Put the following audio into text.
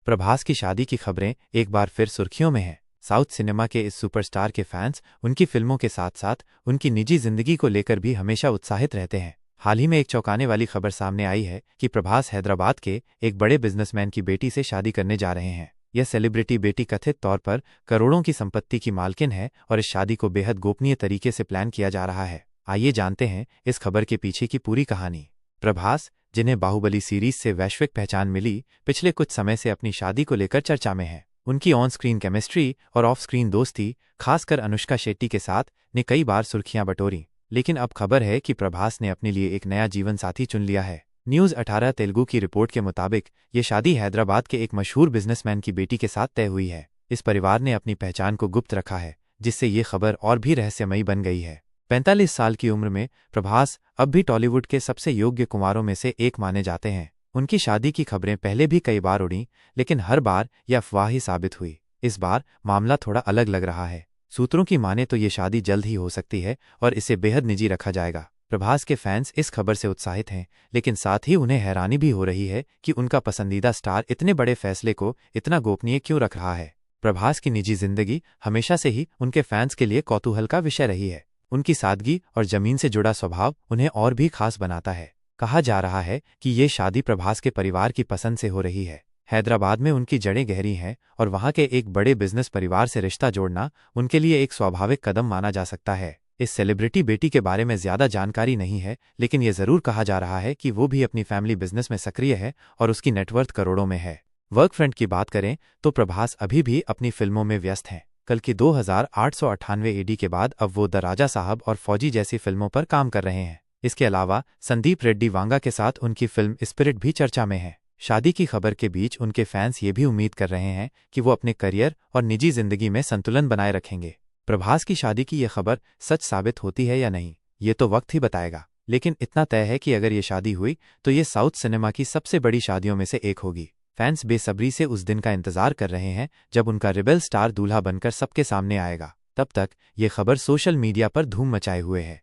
प्रभास की शादी की खबरें एक बार फिर सुर्खियों में हैं। साउथ सिनेमा के इस सुपरस्टार के फैंस उनकी फिल्मों के साथ साथ उनकी निजी जिंदगी को लेकर भी हमेशा उत्साहित रहते हैं। हाल ही में एक चौंकाने वाली खबर सामने आई है कि प्रभास हैदराबाद के एक बड़े बिजनेसमैन की बेटी से शादी करने जा रहे हैं। यह सेलिब्रिटी बेटी कथित तौर पर करोड़ों की संपत्ति की मालकिन है और इस शादी को बेहद गोपनीय तरीके से प्लान किया जा रहा है। आइए जानते हैं इस खबर के पीछे की पूरी कहानी। प्रभास, जिन्हें बाहुबली सीरीज से वैश्विक पहचान मिली, पिछले कुछ समय से अपनी शादी को लेकर चर्चा में हैं। उनकी ऑन स्क्रीन केमिस्ट्री और ऑफ स्क्रीन दोस्ती, खासकर अनुष्का शेट्टी के साथ, ने कई बार सुर्खियां बटोरी। लेकिन अब खबर है कि प्रभास ने अपने लिए एक नया जीवन साथी चुन लिया है। न्यूज़ 18 तेलुगु की रिपोर्ट के मुताबिक ये शादी हैदराबाद के एक मशहूर बिजनेसमैन की बेटी के साथ तय हुई है। इस परिवार ने अपनी पहचान को गुप्त रखा है, जिससे ये खबर और भी रहस्यमयी बन गई है। 45 साल की उम्र में प्रभास अब भी टॉलीवुड के सबसे योग्य कुंवारों में से एक माने जाते हैं। उनकी शादी की खबरें पहले भी कई बार उड़ीं, लेकिन हर बार यह अफवाह ही साबित हुई। इस बार मामला थोड़ा अलग लग रहा है। सूत्रों की माने तो ये शादी जल्द ही हो सकती है और इसे बेहद निजी रखा जाएगा। प्रभास के फैंस इस खबर से उत्साहित हैं, लेकिन साथ ही उन्हें हैरानी भी हो रही है कि उनका पसंदीदा स्टार इतने बड़े फैसले को इतना गोपनीय क्यों रख रहा है। प्रभास की निजी जिंदगी हमेशा से ही उनके फैंस के लिए कौतूहल का विषय रही है। उनकी सादगी और जमीन से जुड़ा स्वभाव उन्हें और भी खास बनाता है। कहा जा रहा है कि ये शादी प्रभास के परिवार की पसंद से हो रही है। हैदराबाद में उनकी जड़ें गहरी हैं और वहां के एक बड़े बिजनेस परिवार से रिश्ता जोड़ना उनके लिए एक स्वाभाविक कदम माना जा सकता है। इस सेलिब्रिटी बेटी के बारे में ज्यादा जानकारी नहीं है, लेकिन यह जरूर कहा जा रहा है कि वो भी अपनी फैमिली बिजनेस में सक्रिय है और उसकी नेटवर्थ करोड़ों में है। वर्क फ्रंट की बात करें तो प्रभास अभी भी अपनी फिल्मों में व्यस्त हैं। कल की 2898 एडी के बाद अब वो द राजा साहब और फौजी जैसी फिल्मों पर काम कर रहे हैं। इसके अलावा संदीप रेड्डी वांगा के साथ उनकी फिल्म स्पिरिट भी चर्चा में है। शादी की खबर के बीच उनके फैंस ये भी उम्मीद कर रहे हैं कि वो अपने करियर और निजी जिंदगी में संतुलन बनाए रखेंगे। प्रभास की शादी की यह खबर सच साबित होती है या नहीं, ये तो वक्त ही बताएगा। लेकिन इतना तय है कि अगर ये शादी हुई तो ये साउथ सिनेमा की सबसे बड़ी शादियों में से एक होगी। फैंस बेसब्री से उस दिन का इंतजार कर रहे हैं जब उनका रिबेल स्टार दूल्हा बनकर सबके सामने आएगा। तब तक ये खबर सोशल मीडिया पर धूम मचाए हुए है।